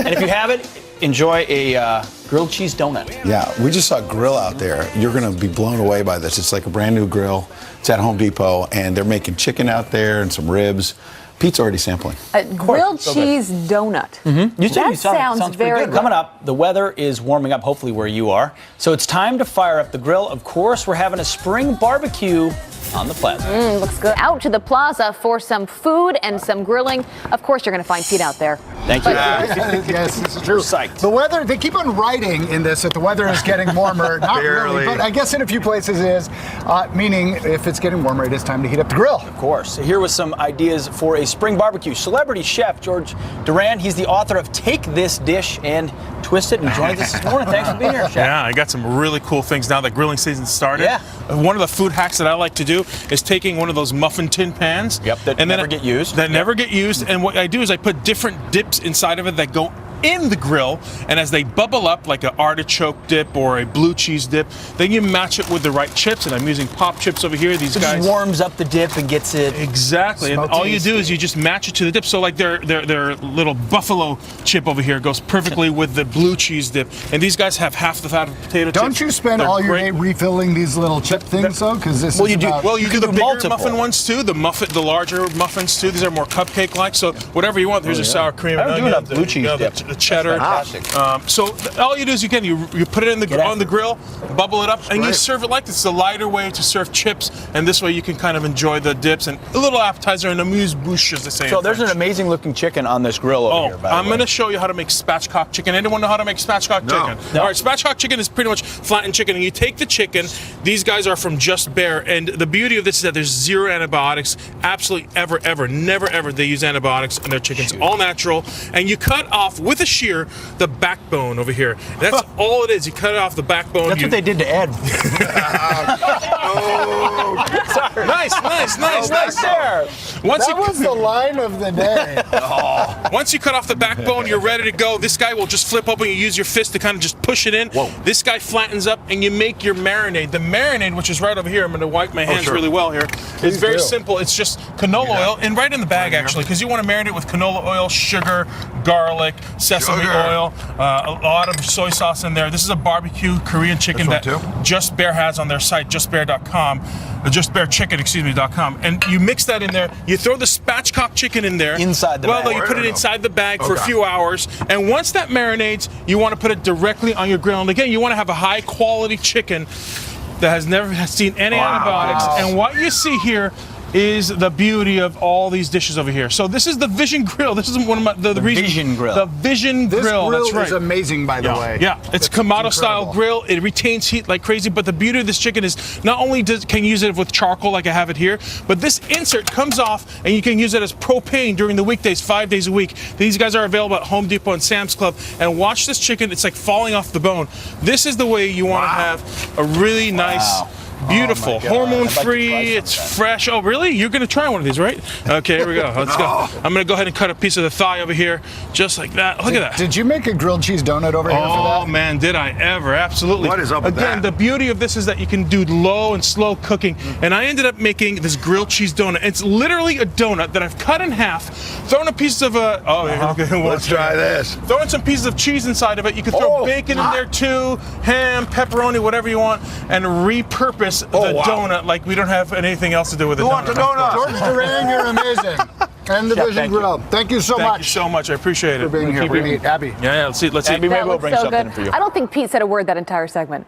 And if you haven't, enjoy a grilled cheese donut. Yeah, we just saw a grill out there. You're going to be blown away by this. It's like a brand new grill. It's at Home Depot, and they're making chicken out there and some ribs. Pete's already sampling. A grilled cheese donut. Mm-hmm. That sounds very good. Coming up, the weather is warming up, hopefully where you are. So it's time to fire up the grill. Of course, we're having a spring barbecue on the plaza. Looks good. Out to the plaza for some food and some grilling. Of course, you're going to find Pete out there. Thank you. Yes, this is true. Psyched. The weather, they keep on writing in this that the weather is getting warmer. Not really, but I guess in a few places it is. Meaning, if it's getting warmer, it is time to heat up the grill. Of course. Here was some ideas for a spring barbecue. Celebrity chef George Duran, he's the author of Take This Dish and Twist It, and joins us this morning. Thanks for being here, chef. Yeah, I got some really cool things now that grilling season started. Yeah. One of the food hacks that I like to do is taking one of those muffin tin pans. That never get used. Never get used. And what I do is I put different dips inside of it that go in the grill, and as they bubble up like an artichoke dip or a blue cheese dip, then you match it with the right chips, and I'm using pop chips over here. These guys just warms up the dip and gets it exactly. And all you do is you just match it to the dip. So like their little buffalo chip over here goes perfectly with the blue cheese dip, and these guys have half the fat of potato chips. Don't you spend all your day refilling these little chip things though? Because this you do the bigger muffin ones too, the larger muffins too. These are more cupcake-like. So whatever you want. There's a sour cream. I don't do enough blue cheese dip. The cheddar. So all you do is you put it on the grill, bubble it up, and you serve it like this. It's a lighter way to serve chips, and this way you can kind of enjoy the dips and a little appetizer and amuse-bouche, as they say. So there's an amazing looking chicken on this grill over here. By the way. I'm going to show you how to make spatchcock chicken. Anyone know how to make spatchcock chicken? No. All right, spatchcock chicken is pretty much flattened chicken, and you take the chicken. These guys are from Just Bear, and the beauty of this is that there's zero antibiotics. Absolutely never ever they use antibiotics in their chickens. All natural, and you cut off with a shear the backbone over here. That's all it is. You cut off the backbone. That's what they did to Ed. Sorry. Nice. There. That was the line of the day. Once you cut off the backbone, you're ready to go. This guy will just flip open. You use your fist to kind of just push it in. Whoa. This guy flattens up, and you make your marinade. The marinade, which is right over here, I'm going to wipe my hands really well here. It's very simple. It's just canola oil, and right in the bag, actually, because you want to marinate with canola oil, sugar, garlic, sesame oil, a lot of soy sauce in there. This is a barbecue Korean chicken that Just Bear has on their site, justbear.com. JustBearChicken.com, and you mix that in there. You throw the spatchcock chicken in there. Inside the bag. Well, you put it inside the bag for a few hours, and once that marinates, you want to put it directly on your grill. And again, you want to have a high quality chicken that has never seen any antibiotics. And what you see here is the beauty of all these dishes over here. So this is the Vision Grill. This is one of my the reasons. Vision Grill. The Vision This Grill. grill That's right. is amazing, by the way. Yeah, it's a Kamado style grill. It retains heat like crazy, but the beauty of this chicken is not only can you use it with charcoal like I have it here, but this insert comes off and you can use it as propane during the weekdays, 5 days a week. These guys are available at Home Depot and Sam's Club. And watch this chicken, it's like falling off the bone. This is the way you want to have a really nice, beautiful, hormone-free, it's fresh. Oh, really? You're going to try one of these, right? Okay, here we go. Let's go. I'm going to go ahead and cut a piece of the thigh over here, just like that. Look at that. Did you make a grilled cheese donut over here for that? Oh, man, did I ever. Absolutely. What is up with Again, that? the beauty of this is that you can do low and slow cooking. And I ended up making this grilled cheese donut. It's literally a donut that I've cut in half, thrown a piece of Let's try this. Throwing some pieces of cheese inside of it. You can throw bacon in there too, ham, pepperoni, whatever you want, and repurpose the donut like we don't have anything else to do with it. Who wants a donut? George Duran, you're amazing. And the Vision Grill. Thank you so much. Thank you so much. I appreciate it. For being here. We meet Abby. Yeah, let's see. Abby, maybe we'll That bring looks so something good. for you. I don't think Pete said a word that entire segment.